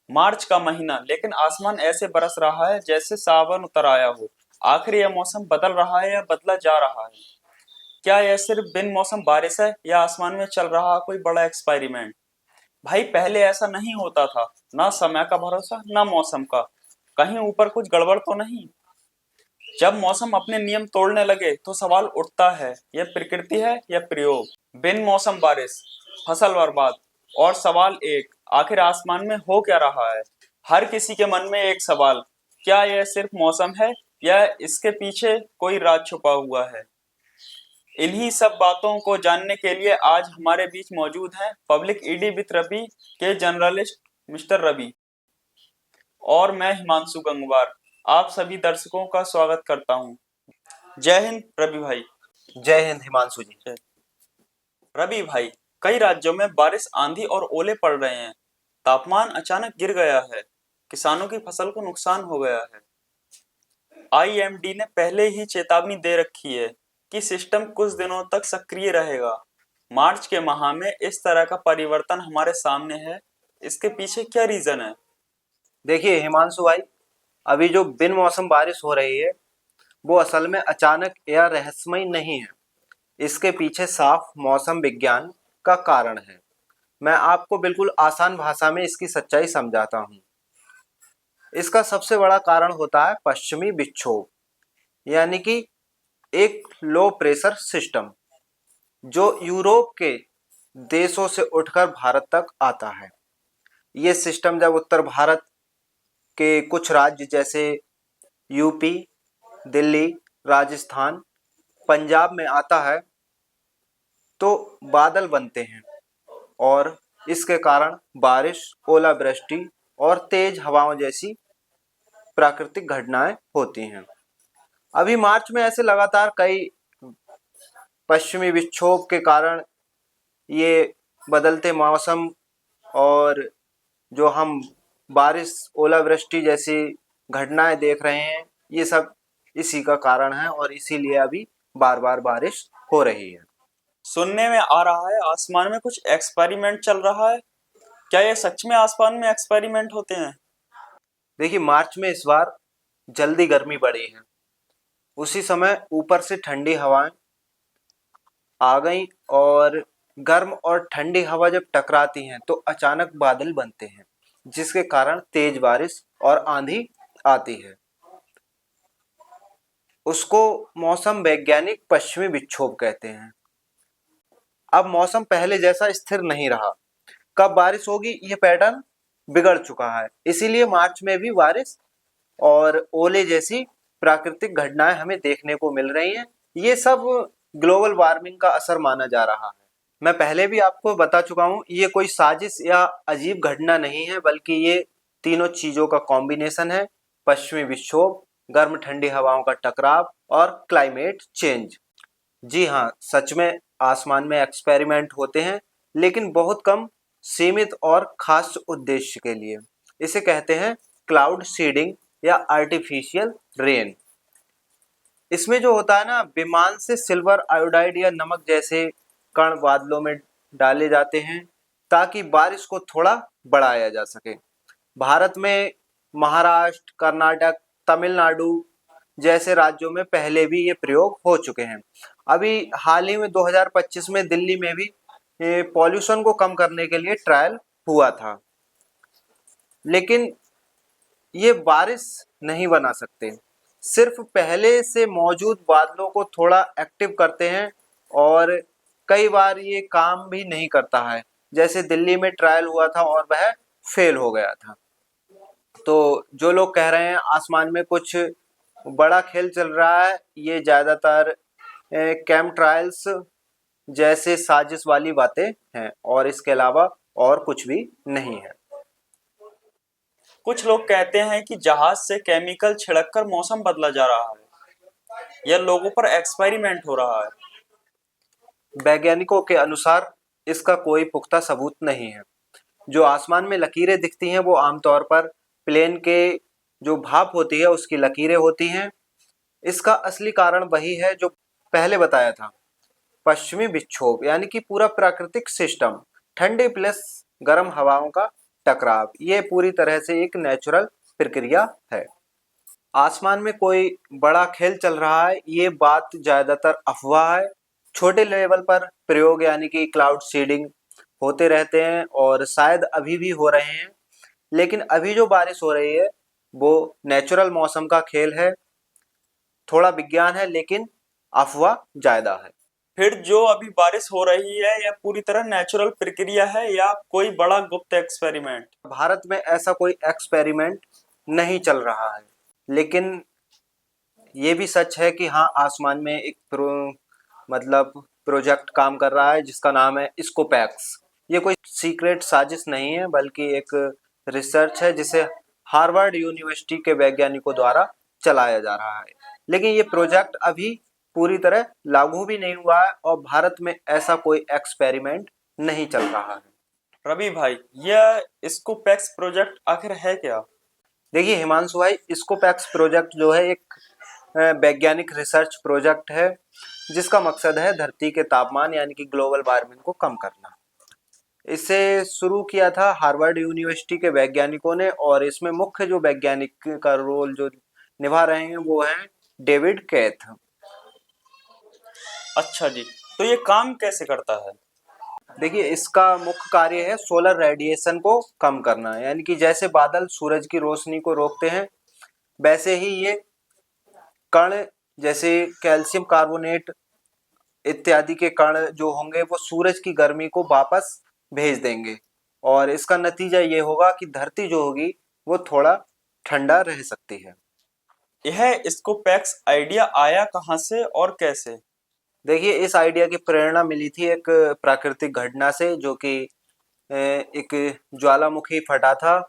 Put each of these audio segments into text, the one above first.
मार्च का महीना, लेकिन आसमान ऐसे बरस रहा है जैसे सावन उतर आया हो। आखिर यह मौसम बदल रहा है या बदला जा रहा है? क्या यह सिर्फ बिन मौसम बारिश है या आसमान में चल रहा कोई बड़ा एक्सपेरिमेंट? भाई पहले ऐसा नहीं होता था। ना समय का भरोसा ना मौसम का। कहीं ऊपर कुछ गड़बड़ तो नहीं? जब मौसम अपने नियम तोड़ने लगे तो सवाल उठता है, यह प्रकृति है या प्रयोग? बिन मौसम बारिश, फसल बर्बाद, और सवाल एक, आखिर आसमान में हो क्या रहा है? हर किसी के मन में एक सवाल, क्या यह सिर्फ मौसम है या इसके पीछे कोई राज छुपा हुआ है? इन्हीं सब बातों को जानने के लिए आज हमारे बीच मौजूद हैं पब्लिक ईडी विद रवि के जर्नलिस्ट मिस्टर रवि और मैं हिमांशु गंगवार। आप सभी दर्शकों का स्वागत करता हूं। जय हिंद रवि भाई। जय हिंद हिमांशु जी। रवि भाई, कई राज्यों में बारिश, आंधी और ओले पड़ रहे हैं। तापमान अचानक गिर गया है। किसानों की फसल को नुकसान हो गया है। आईएमडी ने पहले ही चेतावनी दे रखी है कि सिस्टम कुछ दिनों तक सक्रिय रहेगा। मार्च के माह में इस तरह का परिवर्तन हमारे सामने है, इसके पीछे क्या रीजन है? देखिए हिमांशु भाई, अभी जो बिन मौसम बारिश हो रही है वो असल में अचानक या रहस्यमय नहीं है। इसके पीछे साफ मौसम विज्ञान का कारण है। मैं आपको बिल्कुल आसान भाषा में इसकी सच्चाई समझाता हूँ। इसका सबसे बड़ा कारण होता है पश्चिमी विक्षोभ, यानी कि एक लो प्रेशर सिस्टम जो यूरोप के देशों से उठकर भारत तक आता है। ये सिस्टम जब उत्तर भारत के कुछ राज्य जैसे यूपी, दिल्ली, राजस्थान, पंजाब में आता है तो बादल बनते हैं और इसके कारण बारिश, ओलावृष्टि और तेज हवाओं जैसी प्राकृतिक घटनाएं होती हैं। अभी मार्च में ऐसे लगातार कई पश्चिमी विक्षोभ के कारण ये बदलते मौसम और जो हम बारिश, ओलावृष्टि जैसी घटनाएं देख रहे हैं, ये सब इसी का कारण है और इसीलिए अभी बार बार बारिश हो रही है। सुनने में आ रहा है आसमान में कुछ एक्सपेरिमेंट चल रहा है। क्या ये सच में आसमान में एक्सपेरिमेंट होते हैं? देखिए मार्च में इस बार जल्दी गर्मी बढ़ी है। उसी समय ऊपर से ठंडी हवाएं आ गई और गर्म और ठंडी हवा जब टकराती हैं तो अचानक बादल बनते हैं, जिसके कारण तेज बारिश और आंधी आती है। उसको मौसम वैज्ञानिक पश्चिमी विक्षोभ कहते हैं। अब मौसम पहले जैसा स्थिर नहीं रहा। कब बारिश होगी ये पैटर्न बिगड़ चुका है। इसीलिए मार्च में भी बारिश और ओले जैसी प्राकृतिक घटनाएं हमें देखने को मिल रही हैं। ये सब ग्लोबल वार्मिंग का असर माना जा रहा है। मैं पहले भी आपको बता चुका हूँ, ये कोई साजिश या अजीब घटना नहीं है, बल्कि ये तीनों चीजों का कॉम्बिनेशन है। पश्चिमी विक्षोभ, गर्म ठंडी हवाओं का टकराव और क्लाइमेट चेंज। जी हाँ, सच में आसमान में एक्सपेरिमेंट होते हैं, लेकिन बहुत कम, सीमित और खास उद्देश्य के लिए। इसे कहते हैं क्लाउड सीडिंग या आर्टिफिशियल रेन। इसमें जो होता है ना, विमान से सिल्वर आयोडाइड या नमक जैसे कण बादलों में डाले जाते हैं ताकि बारिश को थोड़ा बढ़ाया जा सके। भारत में महाराष्ट्र, कर्नाटक, तमिलनाडु जैसे राज्यों में पहले भी ये प्रयोग हो चुके हैं। अभी हाल ही में 2025 में दिल्ली में भी पॉल्यूशन को कम करने के लिए ट्रायल हुआ था, लेकिन ये बारिश नहीं बना सकते। सिर्फ पहले से मौजूद बादलों को थोड़ा एक्टिव करते हैं और कई बार ये काम भी नहीं करता है। जैसे दिल्ली में ट्रायल हुआ था और वह फेल हो गया था। तो जो लोग कह रहे हैं आसमान में कुछ बड़ा खेल चल रहा है, ये ज़्यादातर कैम ट्रायल्स जैसे साजिश वाली बातें हैं और इसके अलावा और कुछ भी नहीं है। कुछ लोग कहते हैं कि जहाज से केमिकल छिड़ककर मौसम बदला जा रहा है। यह लोगों पर एक्सपेरिमेंट हो रहा है। वैज्ञानिकों के अनुसार इसका कोई पुख्ता सबूत नहीं है। जो आसमान में लकीरें दिखती हैं वो आमतौर पर प्लेन के जो भाप होती है उसकी लकीरें होती हैं। इसका असली कारण वही है जो पहले बताया था, पश्चिमी विक्षोभ, यानी कि पूरा प्राकृतिक सिस्टम, ठंडी प्लस गर्म हवाओं का टकराव, ये पूरी तरह से एक नेचुरल प्रक्रिया है। आसमान में कोई बड़ा खेल चल रहा है, ये बात ज्यादातर अफवाह है। छोटे लेवल पर प्रयोग यानी कि क्लाउड सीडिंग होते रहते हैं और शायद अभी भी हो रहे हैं, लेकिन अभी जो बारिश हो रही है वो नेचुरल मौसम का खेल है। थोड़ा विज्ञान है लेकिन अफवाह ज्यादा है। फिर जो अभी बारिश हो रही है यह पूरी तरह नेचुरल प्रक्रिया है या कोई बड़ा गुप्त एक्सपेरिमेंट? भारत में ऐसा कोई एक्सपेरिमेंट नहीं चल रहा है, लेकिन ये भी सच है कि हाँ, आसमान में एक मतलब प्रोजेक्ट काम कर रहा है जिसका नाम है स्कोपैक्स। ये कोई सीक्रेट साजिश नहीं है बल्कि एक रिसर्च है जिसे हार्वर्ड यूनिवर्सिटी के वैज्ञानिकों द्वारा चलाया जा रहा है, लेकिन ये प्रोजेक्ट अभी पूरी तरह लागू भी नहीं हुआ है और भारत में ऐसा कोई एक्सपेरिमेंट नहीं चल रहा है। रवि भाई, यह स्कोपैक्स प्रोजेक्ट आखिर है क्या? देखिए हिमांशु भाई, स्कोपैक्स प्रोजेक्ट जो है एक वैज्ञानिक रिसर्च प्रोजेक्ट है जिसका मकसद है धरती के तापमान यानी कि ग्लोबल वार्मिंग को कम करना। इसे शुरू किया था हार्वर्ड यूनिवर्सिटी के वैज्ञानिकों ने और इसमें मुख्य जो वैज्ञानिक का रोल जो निभा रहे हैं वो हैं डेविड कैथ। अच्छा जी, तो ये काम कैसे करता है? देखिए इसका मुख्य कार्य है सोलर रेडिएशन को कम करना, यानी कि जैसे बादल सूरज की रोशनी को रोकते हैं वैसे ही ये कण जैसे कैल्शियम कार्बोनेट इत्यादि के कण जो होंगे वो सूरज की गर्मी को वापस भेज देंगे और इसका नतीजा ये होगा कि धरती जो होगी वो थोड़ा ठंडा रह सकती है। यह स्कोपैक्स आइडिया आया कहाँ से और कैसे? देखिए इस आइडिया की प्रेरणा मिली थी एक प्राकृतिक घटना से, जो कि एक ज्वालामुखी फटा था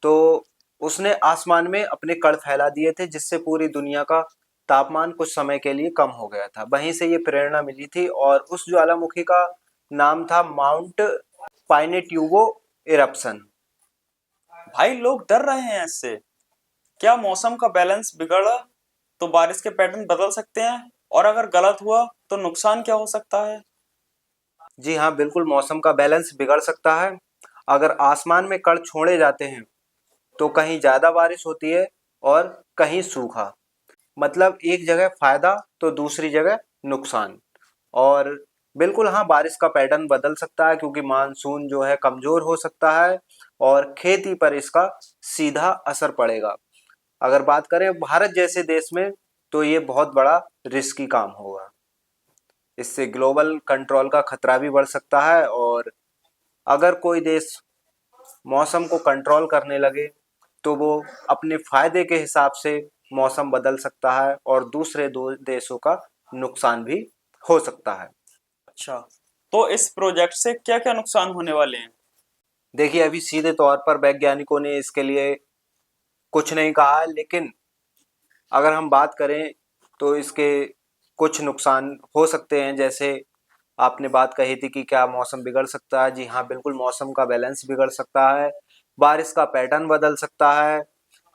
तो उसने आसमान में अपने कण फैला दिए थे जिससे पूरी दुनिया का तापमान कुछ समय के लिए कम हो गया था। वहीं से ये प्रेरणा मिली थी और उस ज्वालामुखी का नाम था माउंट पाइनेट्यूबो इरप्शन। भाई, लोग डर रहे हैं इससे। क्या मौसम का बैलेंस बिगड़ा तो बारिश के पैटर्न बदल सकते हैं, और अगर गलत हुआ तो नुकसान क्या हो सकता है? जी हाँ, बिल्कुल मौसम का बैलेंस बिगड़ सकता है। अगर आसमान में कण छोड़े जाते हैं तो कहीं ज़्यादा बारिश होती है और कहीं सूखा, मतलब एक जगह फायदा तो दूसरी जगह नुकसान। और बिल्कुल हाँ, बारिश का पैटर्न बदल सकता है क्योंकि मानसून जो है कमजोर हो सकता है और खेती पर इसका सीधा असर पड़ेगा। अगर बात करें भारत जैसे देश में तो ये बहुत बड़ा रिस्की काम होगा। इससे ग्लोबल कंट्रोल का खतरा भी बढ़ सकता है और अगर कोई देश मौसम को कंट्रोल करने लगे तो वो अपने फायदे के हिसाब से मौसम बदल सकता है और दूसरे दो देशों का नुकसान भी हो सकता है। अच्छा, तो इस प्रोजेक्ट से क्या क्या नुकसान होने वाले हैं? देखिए अभी सीधे तौर पर वैज्ञानिकों ने इसके लिए कुछ नहीं कहा है, लेकिन अगर हम बात करें तो इसके कुछ नुकसान हो सकते हैं। जैसे आपने बात कही थी कि क्या मौसम बिगड़ सकता है, जी हाँ बिल्कुल, मौसम का बैलेंस बिगड़ सकता है, बारिश का पैटर्न बदल सकता है,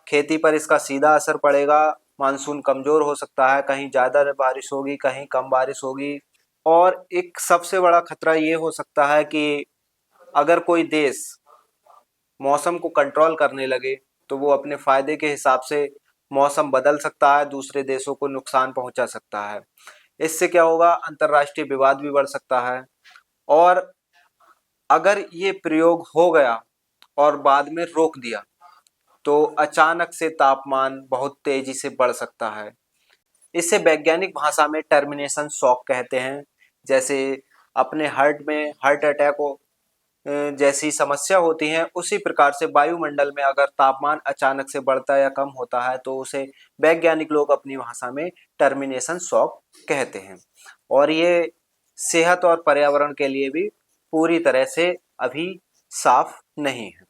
खेती पर इसका सीधा असर पड़ेगा, मानसून कमजोर हो सकता है, कहीं ज़्यादा बारिश होगी कहीं कम बारिश होगी। और एक सबसे बड़ा खतरा ये हो सकता है कि अगर कोई देश मौसम को कंट्रोल करने लगे तो वो अपने फायदे के हिसाब से मौसम बदल सकता है, दूसरे देशों को नुकसान पहुंचा सकता है। इससे क्या होगा, अंतर्राष्ट्रीय विवाद भी बढ़ सकता है और अगर ये प्रयोग हो गया और बाद में रोक दिया तो अचानक से तापमान बहुत तेजी से बढ़ सकता है। इसे वैज्ञानिक भाषा में टर्मिनेशन शॉक कहते हैं। जैसे अपने हार्ट में हार्ट अटैक हो जैसी समस्या होती है, उसी प्रकार से वायुमंडल में अगर तापमान अचानक से बढ़ता है या कम होता है तो उसे वैज्ञानिक लोग अपनी भाषा में टर्मिनेशन शॉक कहते हैं। और ये सेहत और पर्यावरण के लिए भी पूरी तरह से अभी साफ नहीं है।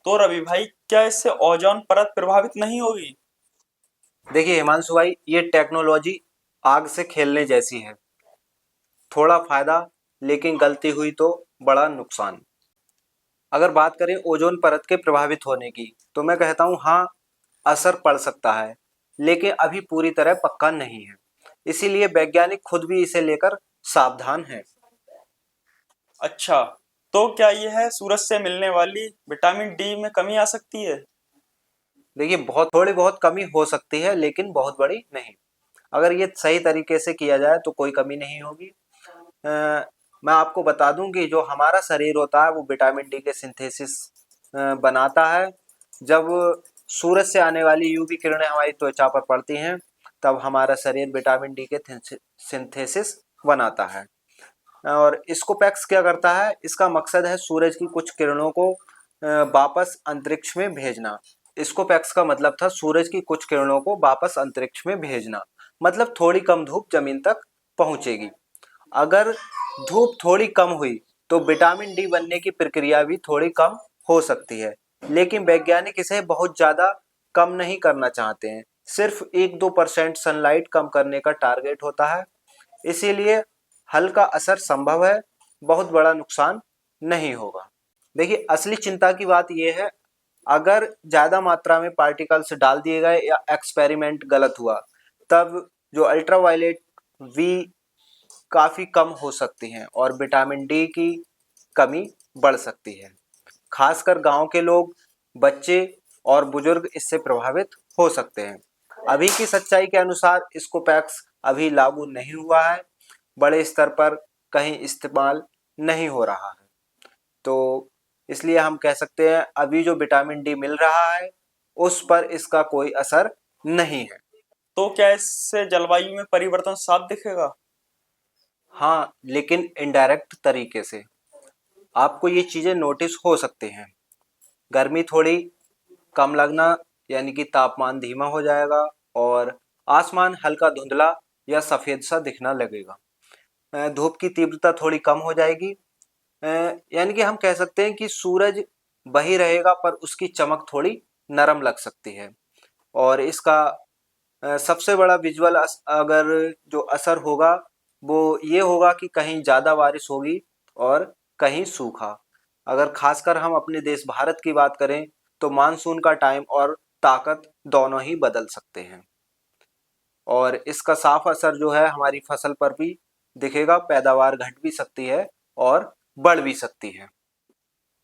तो रवि भाई, क्या इससे ओजोन परत प्रभावित नहीं होगी? देखिए हिमांशु भाई, ये टेक्नोलॉजी आग से खेलने जैसी है, थोड़ा फायदा लेकिन गलती हुई तो बड़ा नुकसान। अगर बात करें ओजोन परत के प्रभावित होने की तो मैं कहता हूँ हाँ, असर पड़ सकता है लेकिन अभी पूरी तरह पक्का नहीं है, इसीलिए वैज्ञानिक खुद भी इसे लेकर सावधान हैं। अच्छा, तो क्या यह सूरज से मिलने वाली विटामिन डी में कमी आ सकती है? देखिए बहुत थोड़ी बहुत कमी हो सकती है, लेकिन बहुत बड़ी नहीं। अगर ये सही तरीके से किया जाए तो कोई कमी नहीं होगी। मैं आपको बता दूं कि जो हमारा शरीर होता है वो विटामिन डी के सिंथेसिस बनाता है। जब सूरज से आने वाली यूवी किरणें हमारी त्वचा पर पड़ती हैं, तब हमारा शरीर विटामिन डी के सिंथेसिस बनाता है। और इसको पैक्स क्या करता है, इसका मकसद है सूरज की कुछ किरणों को वापस अंतरिक्ष में भेजना। इसको पैक्स का मतलब था सूरज की कुछ किरणों को वापस अंतरिक्ष में भेजना, मतलब थोड़ी कम धूप जमीन तक पहुंचेगी। अगर धूप थोड़ी कम हुई तो विटामिन डी बनने की प्रक्रिया भी थोड़ी कम हो सकती है, लेकिन वैज्ञानिक इसे बहुत ज्यादा कम नहीं करना चाहते हैं। सिर्फ 1-2% सनलाइट कम करने का टारगेट होता है, इसीलिए हल्का असर संभव है, बहुत बड़ा नुकसान नहीं होगा। देखिए असली चिंता की बात यह है, अगर ज्यादा मात्रा में पार्टिकल्स डाल दिए गए या एक्सपेरिमेंट गलत हुआ, तब जो अल्ट्रावायलेट वी काफी कम हो सकती हैं और विटामिन डी की कमी बढ़ सकती है। खासकर गांव के लोग, बच्चे और बुजुर्ग इससे प्रभावित हो सकते हैं। अभी की सच्चाई के अनुसार इसको पैक्स अभी लागू नहीं हुआ है, बड़े स्तर पर कहीं इस्तेमाल नहीं हो रहा है। तो इसलिए हम कह सकते हैं अभी जो विटामिन डी मिल रहा है उस पर इसका कोई असर नहीं है। तो क्या इससे जलवायु में परिवर्तन साफ दिखेगा? हाँ, लेकिन इनडायरेक्ट तरीके से आपको ये चीजें नोटिस हो सकती हैं। गर्मी थोड़ी कम लगना, यानी कि तापमान धीमा हो जाएगा और आसमान हल्का धुंधला या सफेद सा दिखना लगेगा। धूप की तीव्रता थोड़ी कम हो जाएगी। यानी कि हम कह सकते हैं कि सूरज वही रहेगा पर उसकी चमक थोड़ी नरम लग सकती है। और इसका सबसे बड़ा विजुअल अगर जो असर होगा वो ये होगा कि कहीं ज़्यादा बारिश होगी और कहीं सूखा। अगर खासकर हम अपने देश भारत की बात करें तो मानसून का टाइम और ताकत दोनों ही बदल सकते हैं, और इसका साफ असर जो है हमारी फसल पर भी दिखेगा। पैदावार घट भी सकती है और बढ़ भी सकती है।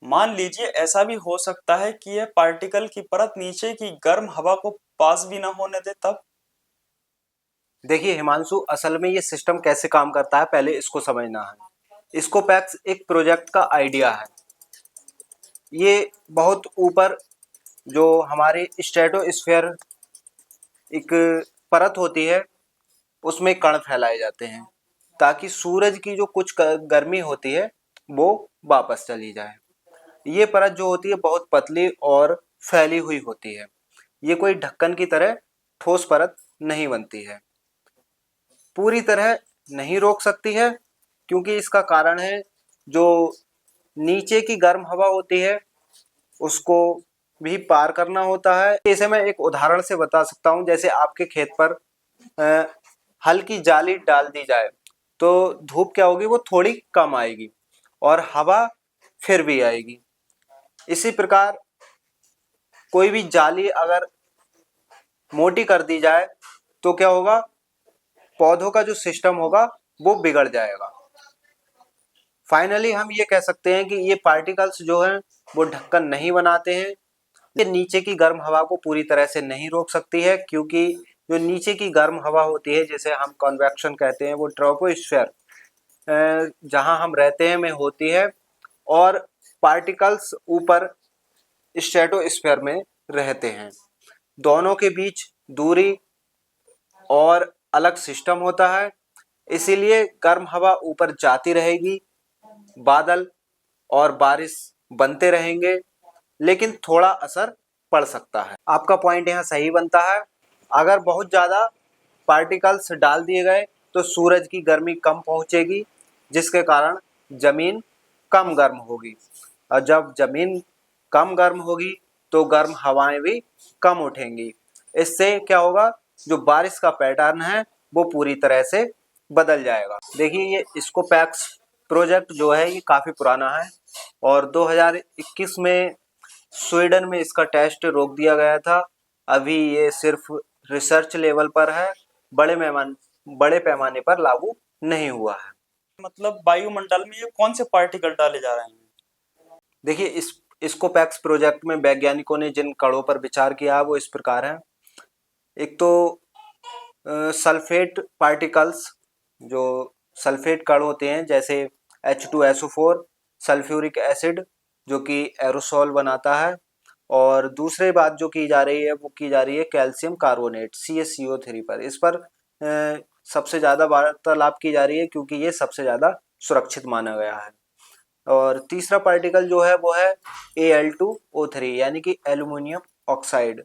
मान लीजिए ऐसा भी हो सकता है कि यह पार्टिकल की परत नीचे की गर्म हवा को पास भी ना होने दे, तब? देखिए हिमांशु, असल में ये सिस्टम कैसे काम करता है पहले इसको समझना है। इसको पैक्स एक प्रोजेक्ट का आइडिया है। ये बहुत ऊपर जो हमारे स्ट्रेटोस्फेयर एक परत होती है उसमें कण फैलाए जाते हैं, ताकि सूरज की जो कुछ गर्मी होती है वो वापस चली जाए। ये परत जो होती है बहुत पतली और फैली हुई होती है। ये कोई ढक्कन की तरह ठोस परत नहीं बनती है, पूरी तरह नहीं रोक सकती है, क्योंकि इसका कारण है जो नीचे की गर्म हवा होती है उसको भी पार करना होता है। इसे मैं एक उदाहरण से बता सकता हूँ। जैसे आपके खेत पर हल्की जाली डाल दी जाए तो धूप क्या होगी, वो थोड़ी कम आएगी और हवा फिर भी आएगी। इसी प्रकार कोई भी जाली अगर मोटी कर दी जाए तो क्या होगा, पौधों का जो सिस्टम होगा वो बिगड़ जाएगा। फाइनली हम ये कह सकते हैं कि ये पार्टिकल्स जो हैं वो ढक्कन नहीं बनाते हैं। ये नीचे की गर्म हवा को पूरी तरह से नहीं रोक सकती है, क्योंकि जो नीचे की गर्म हवा होती है जिसे हम कन्वेक्शन कहते हैं, वो ट्रोपोस्फीयर जहां हम रहते हैं में होती है, और पार्टिकल्स ऊपर स्ट्रेटोस्फीयर में रहते हैं। दोनों के बीच दूरी और अलग सिस्टम होता है, इसीलिए गर्म हवा ऊपर जाती रहेगी, बादल और बारिश बनते रहेंगे, लेकिन थोड़ा असर पड़ सकता है। आपका पॉइंट यहाँ सही बनता है। अगर बहुत ज़्यादा पार्टिकल्स डाल दिए गए तो सूरज की गर्मी कम पहुँचेगी, जिसके कारण जमीन कम गर्म होगी, और जब जमीन कम गर्म होगी तो गर्म हवाएं भी कम उठेंगी। इससे क्या होगा, जो बारिश का पैटर्न है वो पूरी तरह से बदल जाएगा। देखिए ये इसको पैक्स प्रोजेक्ट जो है ये काफ़ी पुराना है, और 2021 में स्वीडन में इसका टेस्ट रोक दिया गया था। अभी ये सिर्फ रिसर्च लेवल पर है, बड़े पैमाने पर लागू नहीं हुआ है। मतलब वायुमंडल में ये कौन से पार्टिकल डाले जा रहे हैं? देखिए, इस इसकोपैक्स प्रोजेक्ट में वैज्ञानिकों ने जिन कणों पर विचार किया है वो इस प्रकार है। एक तो सल्फेट पार्टिकल्स, जो सल्फेट कण होते हैं जैसे H2SO4, सल्फ्यूरिक एसिड जो कि एरोसोल बनाता है, और दूसरी बात जो की जा रही है वो की जा रही है कैल्शियम कार्बोनेट CaCO3 पर। इस पर सबसे ज़्यादा वार्तालाप की जा रही है क्योंकि ये सबसे ज़्यादा सुरक्षित माना गया है। और तीसरा पार्टिकल जो है वो है Al2O3 यानी कि एल्यूमिनियम ऑक्साइड।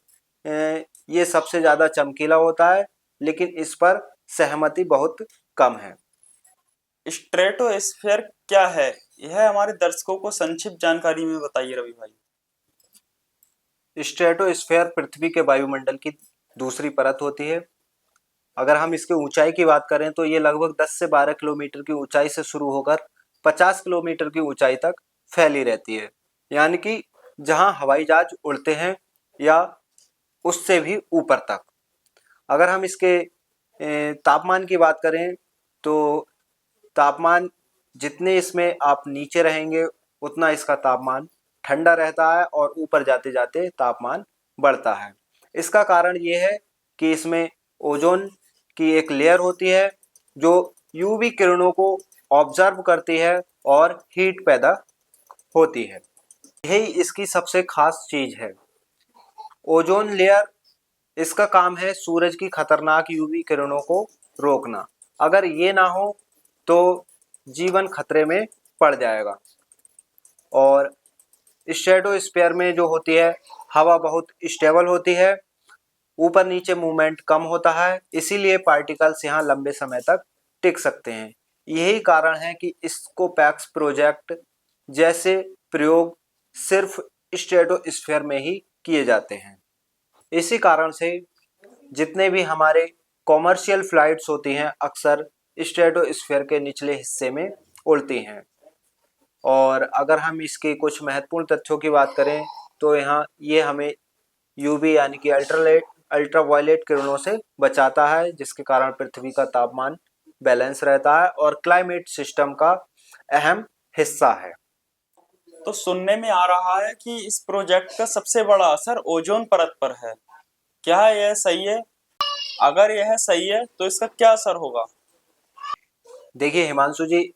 ये सबसे ज़्यादा चमकीला होता है लेकिन इस पर सहमति बहुत कम है। स्ट्रेटोस्फेयर क्या है, यह हमारे दर्शकों को संक्षिप्त जानकारी में बताइए रवि भाई। स्ट्रेटोस्फेयर पृथ्वी के वायुमंडल की दूसरी परत होती है। अगर हम इसकी ऊंचाई की बात करें तो ये लगभग 10 से 12 किलोमीटर की ऊंचाई से शुरू होकर 50 किलोमीटर की ऊंचाई तक फैली रहती है, यानी कि जहां हवाई जहाज उड़ते हैं या उससे भी ऊपर तक। अगर हम इसके तापमान की बात करें तो तापमान जितने इसमें आप नीचे रहेंगे उतना इसका तापमान ठंडा रहता है और ऊपर जाते जाते तापमान बढ़ता है। इसका कारण ये है कि इसमें ओजोन की एक लेयर होती है जो यूवी किरणों को ऑब्जर्व करती है और हीट पैदा होती है। यही इसकी सबसे खास चीज है। ओजोन लेयर, इसका काम है सूरज की खतरनाक यूवी किरणों को रोकना। अगर ये ना हो तो जीवन खतरे में पड़ जाएगा। और स्ट्रेटोस्फीयर में जो होती है हवा बहुत स्टेबल होती है, ऊपर नीचे मूवमेंट कम होता है, इसीलिए पार्टिकल्स यहाँ लंबे समय तक टिक सकते हैं। यही कारण है कि स्कोपैक्स प्रोजेक्ट जैसे प्रयोग सिर्फ स्ट्रेटोस्फीयर में ही किए जाते हैं। इसी कारण से जितने भी हमारे कॉमर्शियल फ्लाइट्स होती हैं अक्सर स्ट्रेटोस्फीयर के निचले हिस्से में उड़ती हैं। और अगर हम इसके कुछ महत्वपूर्ण तथ्यों की बात करें तो यहाँ ये हमें यूवी यानी कि अल्ट्रावायलेट किरणों से बचाता है, जिसके कारण पृथ्वी का तापमान बैलेंस रहता है और क्लाइमेट सिस्टम का अहम हिस्सा है। तो सुनने में आ रहा है कि इस प्रोजेक्ट का सबसे बड़ा असर ओजोन परत पर है, क्या यह सही है? अगर यह सही है तो इसका क्या असर होगा? देखिए हिमांशु जी,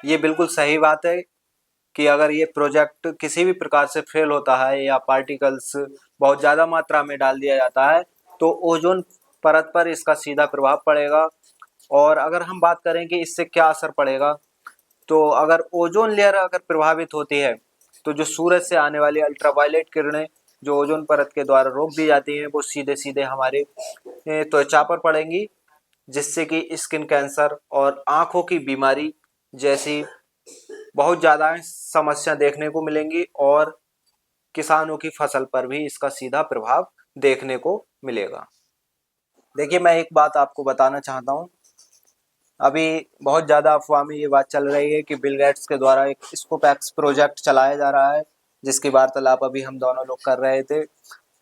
ये बिल्कुल सही बात है कि अगर ये प्रोजेक्ट किसी भी प्रकार से फेल होता है या पार्टिकल्स बहुत ज़्यादा मात्रा में डाल दिया जाता है तो ओजोन परत पर इसका सीधा प्रभाव पड़ेगा। और अगर हम बात करें कि इससे क्या असर पड़ेगा, तो अगर ओजोन लेयर अगर प्रभावित होती है तो जो सूरज से आने वाली अल्ट्रावायलेट किरणें जो ओजोन परत के द्वारा रोक दी जाती हैं वो सीधे सीधे हमारे त्वचा पर पड़ेंगी, जिससे कि स्किन कैंसर और आँखों की बीमारी जैसी बहुत ज़्यादा समस्या देखने को मिलेंगी और किसानों की फसल पर भी इसका सीधा प्रभाव देखने को मिलेगा। देखिए मैं एक बात आपको बताना चाहता हूँ, अभी बहुत ज़्यादा अफवाह में ये बात चल रही है कि बिल गेट्स के द्वारा एक स्कोपैक्स प्रोजेक्ट चलाया जा रहा है, जिसकी वार्तालाप अभी हम दोनों लोग कर रहे थे।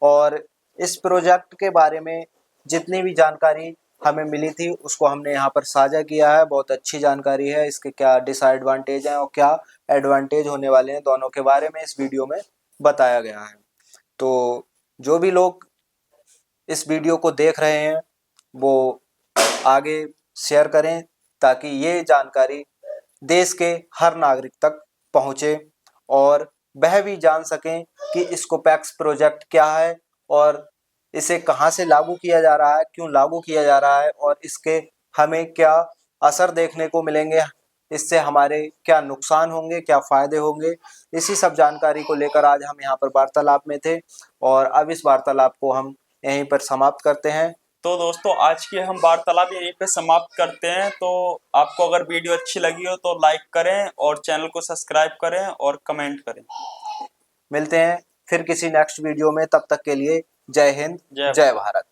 और इस प्रोजेक्ट के बारे में जितनी भी जानकारी हमें मिली थी उसको हमने यहाँ पर साझा किया है। बहुत अच्छी जानकारी है, इसके क्या डिसएडवांटेज हैं और क्या एडवांटेज होने वाले हैं दोनों के बारे में इस वीडियो में बताया गया है। तो जो भी लोग इस वीडियो को देख रहे हैं वो आगे शेयर करें ताकि ये जानकारी देश के हर नागरिक तक पहुँचे और वह भी जान सकें कि स्कोपैक्स प्रोजेक्ट क्या है और इसे कहाँ से लागू किया जा रहा है, क्यों लागू किया जा रहा है और इसके हमें क्या असर देखने को मिलेंगे, इससे हमारे क्या नुकसान होंगे, क्या फायदे होंगे। इसी सब जानकारी को लेकर आज हम यहाँ पर वार्तालाप में थे और अब इस वार्तालाप को हम यहीं पर समाप्त करते हैं। तो दोस्तों आज की हम वार्तालाप यहीं पे समाप्त करते हैं। तो आपको अगर वीडियो अच्छी लगी हो तो लाइक करें और चैनल को सब्सक्राइब करें और कमेंट करें। मिलते हैं फिर किसी नेक्स्ट वीडियो में, तब तक के लिए जय हिंद, जय भारत।